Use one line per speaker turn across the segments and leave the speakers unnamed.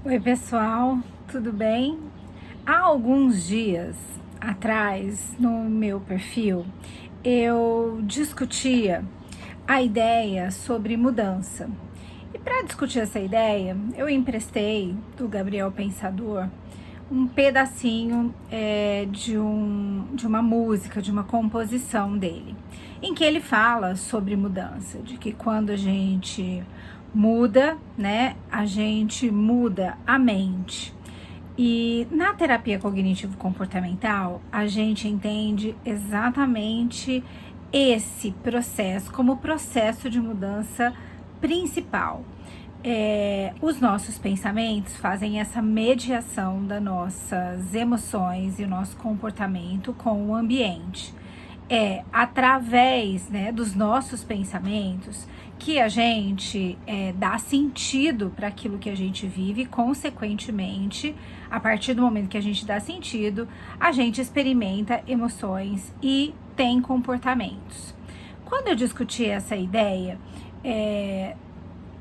Oi, pessoal, tudo bem? Há alguns dias atrás, no meu perfil, eu discutia a ideia sobre mudança. E para discutir essa ideia, eu emprestei do Gabriel Pensador um pedacinho de uma música, de uma composição dele, em que ele fala sobre mudança, de que quando a gente muda, né, a gente muda a mente. E na terapia cognitivo-comportamental, a gente entende exatamente esse processo como processo de mudança principal. Os nossos pensamentos fazem essa mediação das nossas emoções e o nosso comportamento com o ambiente. É através, né, dos nossos pensamentos que a gente dá sentido para aquilo que a gente vive, consequentemente, a partir do momento que a gente dá sentido, a gente experimenta emoções e tem comportamentos. Quando eu discuti essa ideia,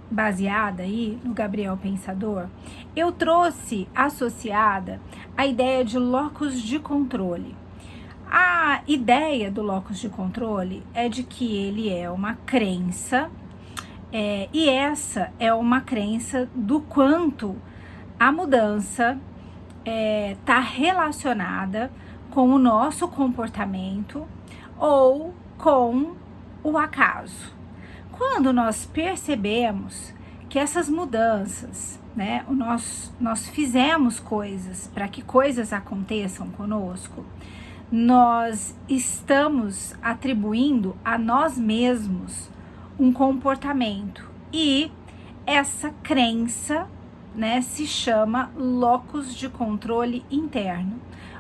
baseada aí no Gabriel Pensador, eu trouxe associada a ideia de locus de controle. A ideia do locus de controle é de que ele é uma crença, e essa é uma crença do quanto a mudança está relacionada com o nosso comportamento ou com o acaso. Quando nós percebemos que essas mudanças, né, nós fizemos coisas para que coisas aconteçam conosco, nós estamos atribuindo a nós mesmos um comportamento e essa crença, né, se chama locus de controle interno.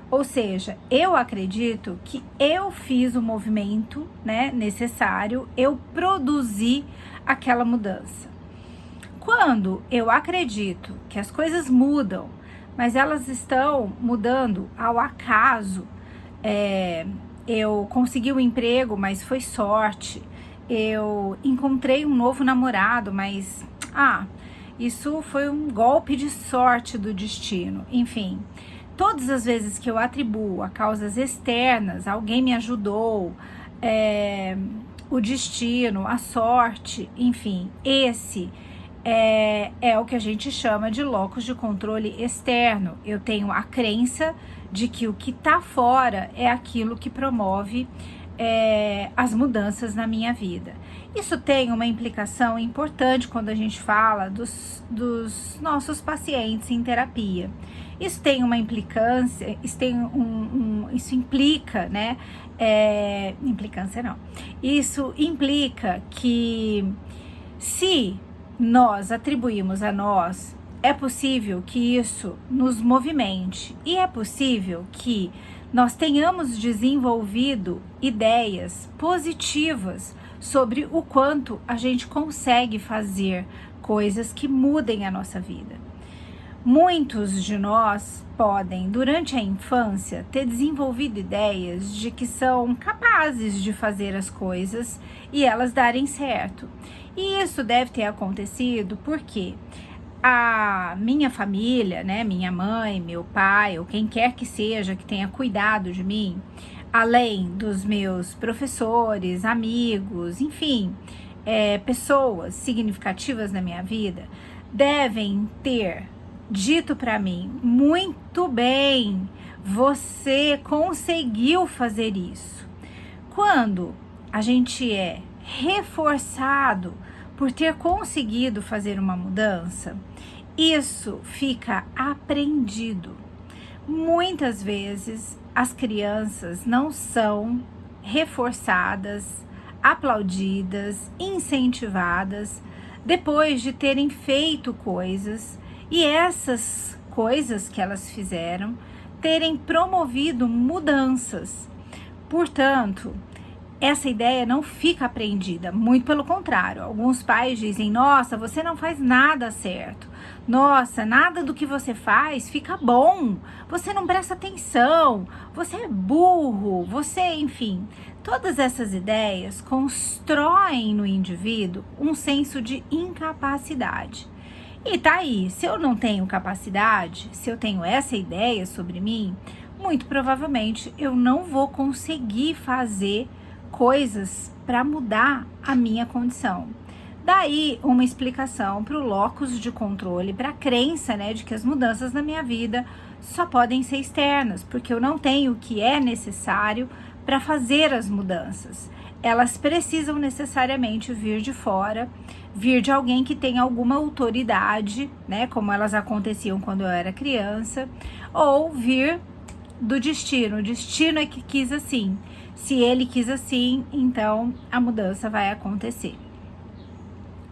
Ou seja, eu acredito que eu fiz o movimento, né, necessário, eu produzi aquela mudança. Quando eu acredito que as coisas mudam, mas elas estão mudando ao acaso, eu consegui um emprego, mas foi sorte, eu encontrei um novo namorado, mas isso foi um golpe de sorte do destino, enfim. Todas as vezes que eu atribuo a causas externas, alguém me ajudou, o destino, a sorte, enfim, esse é o que a gente chama de locus de controle externo. Eu tenho a crença de que o que está fora é aquilo que promove as mudanças na minha vida. Isso tem uma implicação importante quando a gente fala dos nossos pacientes em terapia. Isso tem uma implicância, isso implica, né? Implicância não. Isso implica que se nós atribuímos a nós, é possível que isso nos movimente e é possível que nós tenhamos desenvolvido ideias positivas sobre o quanto a gente consegue fazer coisas que mudem a nossa vida. Muitos de nós podem, durante a infância, ter desenvolvido ideias de que são capazes de fazer as coisas e elas darem certo. E isso deve ter acontecido porque a minha família, né, minha mãe, meu pai, ou quem quer que seja que tenha cuidado de mim, além dos meus professores, amigos, enfim, pessoas significativas na minha vida, devem ter dito para mim: muito bem, você conseguiu fazer isso. Quando a gente é reforçado por ter conseguido fazer uma mudança, isso fica aprendido. Muitas vezes as crianças não são reforçadas, aplaudidas, incentivadas depois de terem feito coisas e essas coisas que elas fizeram terem promovido mudanças. Portanto, essa ideia não fica aprendida, muito pelo contrário. Alguns pais dizem: nossa, você não faz nada certo. Nossa, nada do que você faz fica bom. Você não presta atenção. Você é burro. Você, enfim. Todas essas ideias constroem no indivíduo um senso de incapacidade. E tá aí, se eu não tenho capacidade, se eu tenho essa ideia sobre mim, muito provavelmente eu não vou conseguir fazer coisas para mudar a minha condição. Daí uma explicação para o locus de controle, para a crença, né, de que as mudanças na minha vida só podem ser externas, porque eu não tenho o que é necessário para fazer as mudanças. Elas precisam necessariamente vir de fora, vir de alguém que tem alguma autoridade, né, como elas aconteciam quando eu era criança, ou vir do destino. O destino é que quis assim. Se ele quis assim, então a mudança vai acontecer.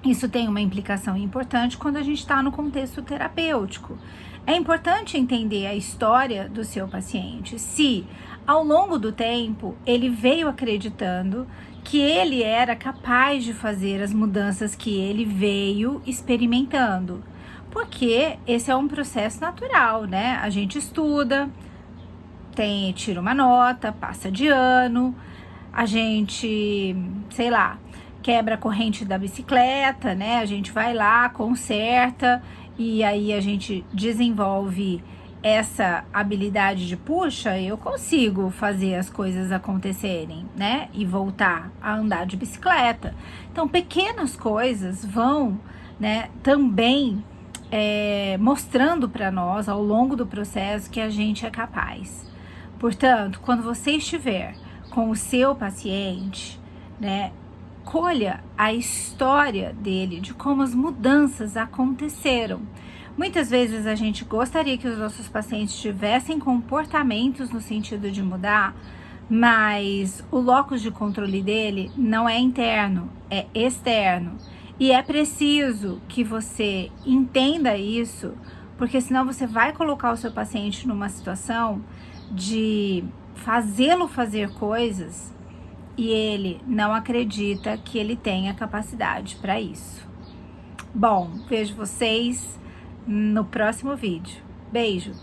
Isso tem uma implicação importante quando a gente está no contexto terapêutico. É importante entender a história do seu paciente. Se, ao longo do tempo, ele veio acreditando que ele era capaz de fazer as mudanças que ele veio experimentando. Porque esse é um processo natural, né? A gente estuda, tira uma nota, passa de ano, a gente, sei lá, quebra a corrente da bicicleta, né? A gente vai lá, conserta e aí a gente desenvolve essa habilidade de, puxa, eu consigo fazer as coisas acontecerem, né? E voltar a andar de bicicleta. Então, pequenas coisas vão, né, também mostrando para nós ao longo do processo que a gente é capaz. Portanto, quando você estiver com o seu paciente, né, colha a história dele, de como as mudanças aconteceram. Muitas vezes a gente gostaria que os nossos pacientes tivessem comportamentos no sentido de mudar, mas o locus de controle dele não é interno, é externo. E é preciso que você entenda isso, porque senão você vai colocar o seu paciente numa situação de fazê-lo fazer coisas e ele não acredita que ele tenha capacidade para isso. Bom, vejo vocês no próximo vídeo. Beijo!